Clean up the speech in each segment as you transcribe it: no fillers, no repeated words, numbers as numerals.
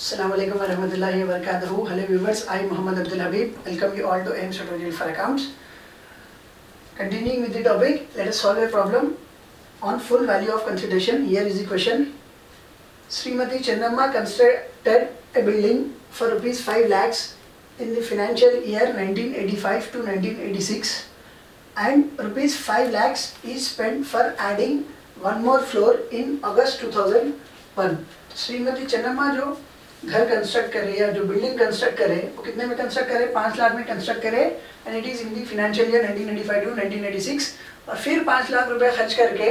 Assalamualaikum warahmatullahi wabarakatuh. Hello viewers, I am Muhammad Abdul Habib. Welcome you all to AIMS tutorial for accounts. Continuing with the topic, let us solve a problem on full value of consideration. Here is the question. Srimati Chennamma constructed a building for rupees 5 lakhs in the financial year 1985 to 1986 and rupees 5 lakhs is spent for adding one more floor in August 2001. Shrimati Channamma जो घर construct करे या जो building construct करे वो कितने में construct करे? 5 लाख में कंस्ट्रक्ट करे and it is in the financial year 1985 to 1986 और फिर 5 लाख रुपए खर्च करके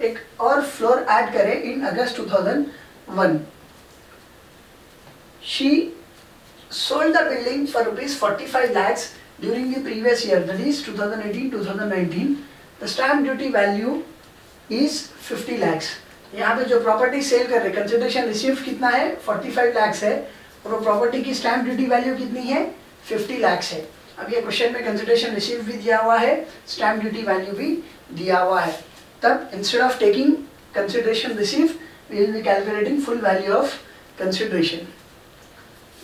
एक और फ्लोर ऐड करे इन अगस्त 2001. She sold the building for rupees 45 lakhs during the previous year, that is 2018-2019. The stamp duty value is 50 lakhs. यहाँ पे जो प्रॉपर्टी सेल कर रहे हैं कंसिडरेशन रिसीव कितना है? 45 लाख है और वो प्रॉपर्टी की स्टैम्प ड्यूटी वैल्यू कितनी है? 50 लाख है. अब ये क्वेश्चन में कंसिडरेशन रिसीव भी दिया हुआ है, स्टैम्प ड्यूटी वैल्यू भी दिया हुआ है. तब instead of taking consideration receive we will be calculating full value of consideration.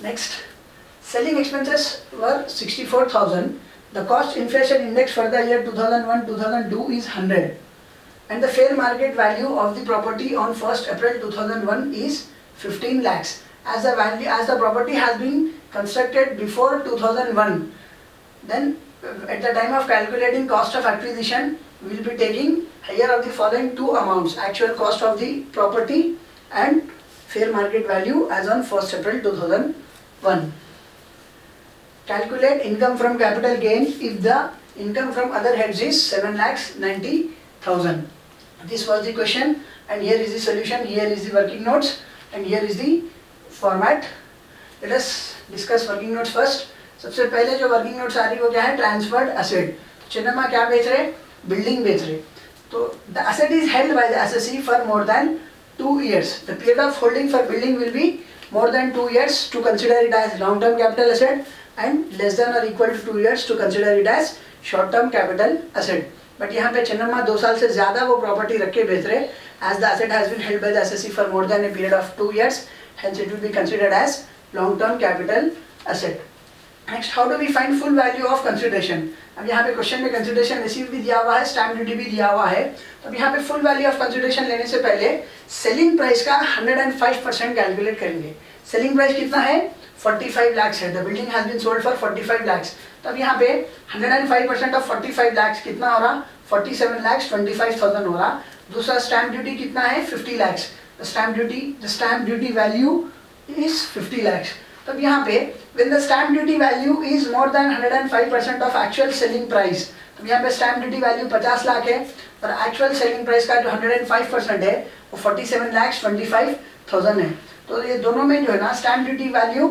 Next, selling expenses were 64,000. The cost inflation index for the year 2001-2002 is 100. And the fair market value of the property on 1st April 2001 is 15 lakhs. As the property has been constructed before 2001, then at the time of calculating cost of acquisition, we will be taking here of the following two amounts: actual cost of the property and fair market value as on 1st April 2001. Calculate income from capital gain if the income from other heads is 7,90,000. This was the question and here is the solution, here is the working notes and here is the format. Let us discuss working notes first. सबसे पहले जो working notes आ रही है वो क्या है? Transferred asset. चिन्नमा क्या बेच रहे? बिल्डिंग बेच रहे. तो the asset is held by the assessee for more then 2 years. The period of holding for building will be more than 2 years to consider it as long term capital asset and less than or equal to 2 years to consider it as short term capital asset. But यहाँ पे चन्नम्मा 2 साल से ज़्यादा वो property रख के बेच रहे. As the asset has been held by the assessee for more than a period of 2 years, hence it will be considered as long term capital asset. Next, how do we find full value of consideration? अब यहाँ पे question में consideration receive भी दिया हुआ है, stamp duty भी दिया हुआ है. तो अब यहाँ पे फुल वैल्यू ऑफ कंसिडरेशन लेने से पहले सेलिंग प्राइस का 105% कैलकुलेट करेंगे. सेलिंग प्राइस कितना है? 45 lakhs है. The building has been sold for 45 lakhs. तब यहाँ पे 105% ऑफ 45 lakhs कितना हो रहा? 47,25,000 हो रहा. दूसरा स्टैम्प ड्यूटी कितना है? 50 lakhs. The stamp duty value is 50 lakhs. तब यहाँ पे when the stamp duty value is more than 105% of actual selling price, तब यहाँ पे स्टैम्प ड्यूटी वैल्यू 50 लाख है और एक्चुअल सेलिंग प्राइस का जो 105% है वो 47,25,000 है. तो ये दोनों में जो है ना stamp duty value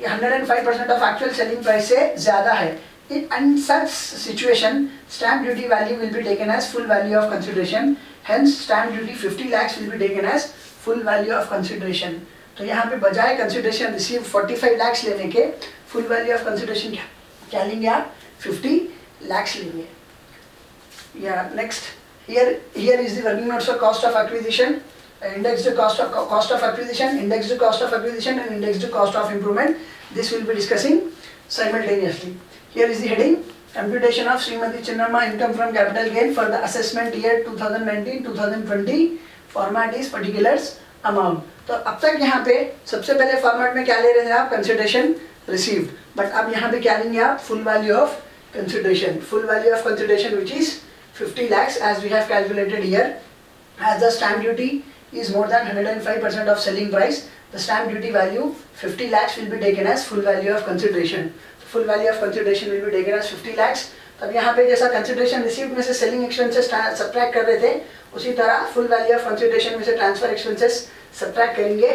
105% of actual selling price से ज़्यादा है. In such situation, stamp duty value will be taken as full value of consideration. Hence, stamp duty 50 lakhs will be taken as full value of consideration. तो यहाँ पे बजाय consideration receive 45 lakhs लेने के full value of consideration क्या लेंगे आप? 50 lakhs लेंगे. या next, here is the working notes for cost of acquisition, indexed cost of acquisition, indexed cost of acquisition and indexed cost of improvement. This will be discussing simultaneously. Here is the heading: computation of Srimati Chennamma income from capital gain for the assessment year 2019-2020. Format is particulars amount. तो अब तक यहाँ पे सबसे पहले format में क्या ले रहे थे आप? Consideration received. बट अब यहाँ पे क्या लेंगे आप? Full value of consideration. Full value of consideration which is 50 lakhs as we have calculated here. As the stamp duty is more than 105% of selling price, the stamp duty value 50 lakhs will be taken as full value of consideration. Full value of consideration will be taken as 50 lakhs. तब यहाँ पे जैसा consideration received में से selling expenses subtract कर रहे थे, उसी तरह फुल वैल्यू ऑफ कंसिडरेशन में से ट्रांसफर एक्सपेंसेस सब्ट्रैक्ट करेंगे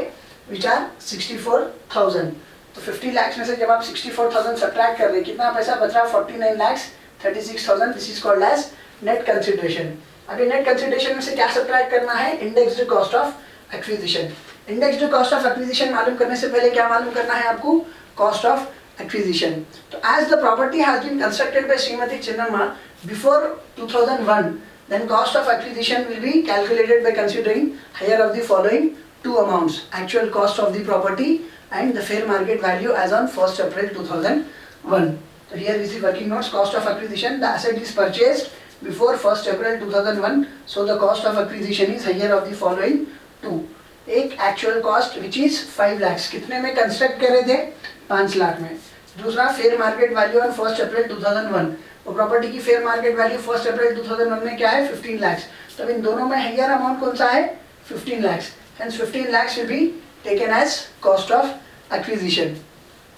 विच आर 64,000. तो 50 lakhs में से जब आप 64,000 सब्ट्रैक्ट कर रहे हैं, कितना पैसा बच रहा? 49,36,000. This is called as net consideration. अभी नेट कंसिडरेशन में से क्या सब्ट्रैक्ट करना है? Indexed cost of acquisition. Indexed cost of acquisition मालूम करने से पहले क्या मालूम करना है आपको? Cost of acquisition. So as the property has been constructed by Srimati Chennamma before 2001, then cost of acquisition will be calculated by considering higher of the following two amounts, actual cost of the property and the fair market value as on 1st April 2001. So here is the working notes. Cost of acquisition, the asset is purchased before 1st April 2001, so the cost of acquisition is higher of the following two. एक actual cost which is 5 lakh, कितने में construct कर रहे थे, 5 लाख में. दूसरा fair market value on 1st अप्रैल 2001, वो property की फेयर मार्केट वैल्यू 1st अप्रैल 2001 में क्या है, 15 लाख. तो इन दोनों में हायर अमाउंट कौन सा है, 15 lakh. Hence 15 lakh will be taken as cost of acquisition.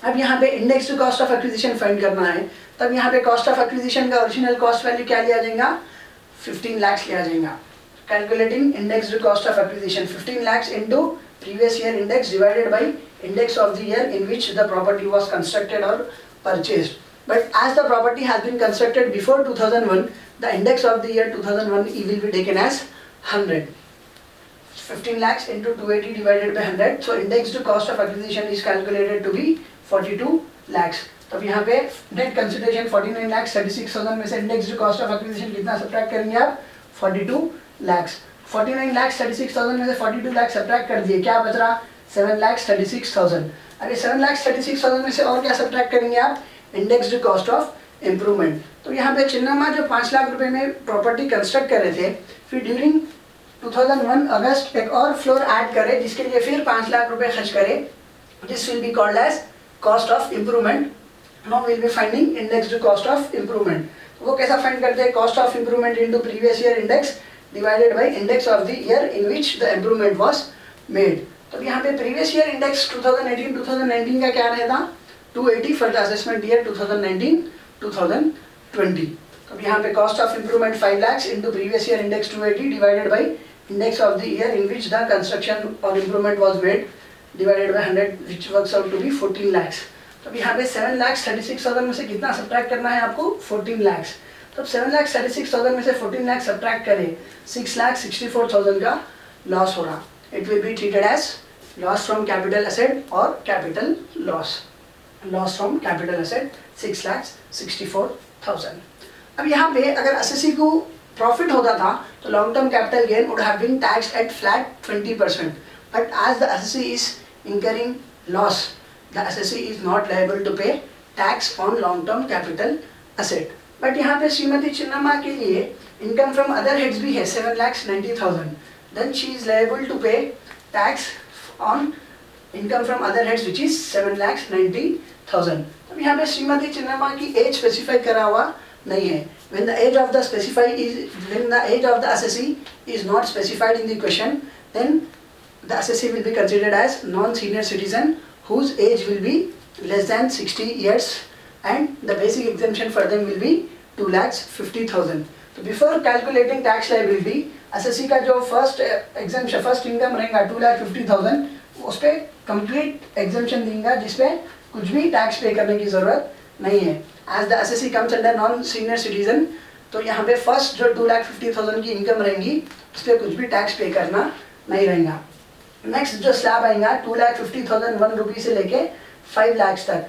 अब यहाँ पे index to cost of acquisition find करना है, तब यहाँ पे कॉस्ट ऑफ एक्विजिशन का ओरिजिनल कॉस्ट वैल्यू क्या लिया जाएगा, 15 लाख लिया जाएगा. Calculating index to cost of acquisition, 15 lakhs into previous year index divided by index of the year in which the property was constructed or purchased. But as the property has been constructed before 2001, the index of the year 2001 will be taken as 100. 15 lakhs into 280 divided by 100. So index to cost of acquisition is calculated to be 42 lakhs. तो यहाँ पे net consideration 49 lakhs 36,000 में से index to cost of acquisition कितना subtract करेंगे आप, 42 lakhs. 49 lakhs 36,000 में से 42 lakhs सब्ट्रैक्ट कर दिए, क्या बच रहा, 7 lakhs 36,000. अरे 7 lakhs 36,000 में से और क्या सब्ट्रैक्ट करेंगे आप, index to cost of improvement. तो यहाँ पे चिन्नमा जो 5 लाख रुपए में प्रॉपर्टी कंस्ट्रक्ट कर रहे थे, फिर ड्यूरिंग 2001 अगस्त एक और फ्लोर ऐड करे जिसके लिए फिर 5 लाख रुपए खर्च करे. This will be called as cost of improvement. Now will be finding index to cost of improvement. वो कैसा फाइंड करते हैं, cost of improvement into previous year index divided by index of the year in which the improvement was made. तो यहाँ पे previous year index 2018-2019 का क्या रहेगा, 280 for the assessment year 2019-2020. तो यहाँ पे cost of improvement 5 lakhs into previous year index 280 divided by index of the year in which the construction or improvement was made divided by 100 which works out to be 14 lakhs. तो यहाँ पे 7 lakhs 36,000 में से कितना subtract करना है आपको, 14 lakhs. तो 7 लाख 36,000 में से 14 लाख सब्ट्रैक्ट करें, 6 लाख 64,000 का लॉस हो रहा. It will be treated as loss from capital asset और capital loss. Loss from capital asset 6 lakh 64,000. अब यहाँ पे अगर एसएससी को प्रॉफिट होता था तो long term capital gain would have been taxed at flat 20%. But as the SSC is incurring loss, the SSC is not liable to pay tax on long term capital asset. But यहाँ पे श्रीमती चिन्नमा के लिए income from other heads भी है 7,90,000. Then she is liable to pay tax on income from other heads which is 7,90,000. अब यहाँ पे श्रीमती चिन्नमा की एज स्पेसिफाई करा हुआ नहीं है. when the age of the assessee is not specified in the question, then the assessee will be considered as non-senior citizen whose age will be less than 60 years and the basic exemption for them will be 2,50,000. So before calculating tax liability, assessee का जो first income रहेगा 2,50,000, उस पे complete exemption देंगे जिसपे कुछ भी tax पे करने की ज़रूरत नहीं है. As the assessee comes under non-senior citizen, तो यहाँ पे फर्स्ट जो 2,50,000 की इनकम रहेंगी उस पर कुछ भी टैक्स पे करना नहीं रहेगा. नेक्स्ट जो स्लैब आएगा 2,50,000 1 रुपी से लेके 5 लाख तक,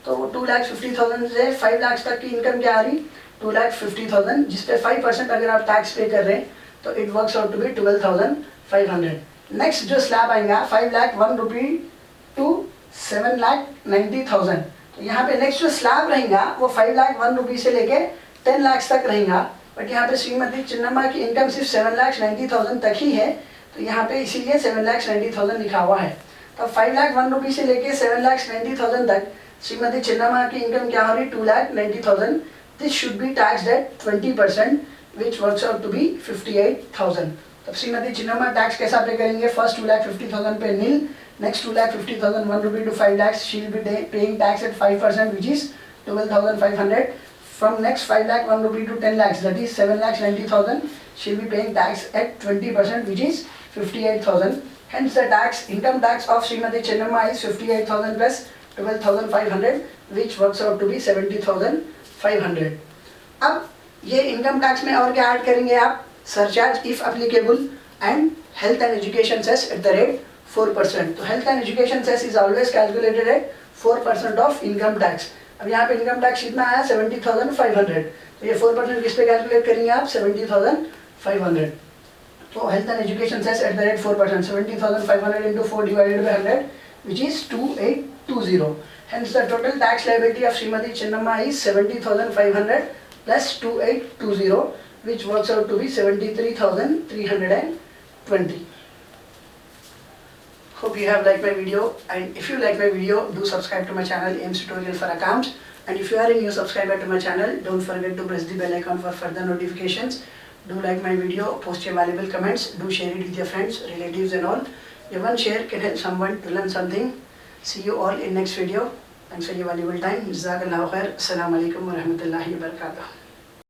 तो 2,50,000 से 5 लाख तक की इनकम क्या आ रही, 2,50,000, जिसपे 5% अगर आप टैक्स पे कर रहे हैं तो it works out to be 12,500. Next जो स्लैब आएगा 5 लाख 1 रुपी टू 7,90,000, तो यहाँ पे नेक्स्ट जो स्लैब रहेगा वो 5 लाख 1 रुपी से लेके 10 लाख तक रहेगा. बट यहाँ पे श्रीमती चिन्नमा की इनकम सिर्फ 7,90,000 तक ही है, तो यहाँ पे इसीलिए 7,90,000 लिखा हुआ है. तो 5 लाख 1 रुपी से लेके 7,90,000 तक श्रीमती चिन्नमा की इनकम क्या हो रही, 2,90,000. This should be taxed at 20% which works out to be 58,000. तब श्रीमती चिन्नमा टैक्स कैसा पे करेंगे, फर्स्ट 2,50,000 पे नील, next 2,50,000 1 rupee to 5 lakhs she will be paying tax at 5% which is 12,500. From next 5 lakh 1 rupee to 10 lakhs that is 7,90,000 she will be paying tax at 20% which is 58,000. Hence the tax, income tax of Srimati Chinnamma is 58,000 plus 12,500 which works out to be 70,500. अब ये income tax में और क्या add करेंगे आप, surcharge if applicable and health and education cess at the rate 4%. तो health and education cess is always calculated at 4% of income tax. अब यहाँ पे इनकम टैक्स कितना आया 70,500, तो ये 4% किस पे कैलकुलेट करेंगे आप, 70,500. So health and education cess at the rate 4%. 70,500 into 4 divided by 100, which is 2820. Hence the total tax liability of Srimati Chinnamma is 70,500 plus 2820, which works out to be 73,320. Hope you have liked my video, and if you like my video, do subscribe to my channel AIMS Tutorial for Accounts. And if you are a new subscriber to my channel, don't forget to press the bell icon for further notifications. Do like my video, post your valuable comments, do share it with your friends, relatives and all. Your one share can help someone to learn something. See you all in next video. Thanks for your valuable time. Jazakallahu khair. Assalamu alaikum wa rahmatullahi wa barakatuh.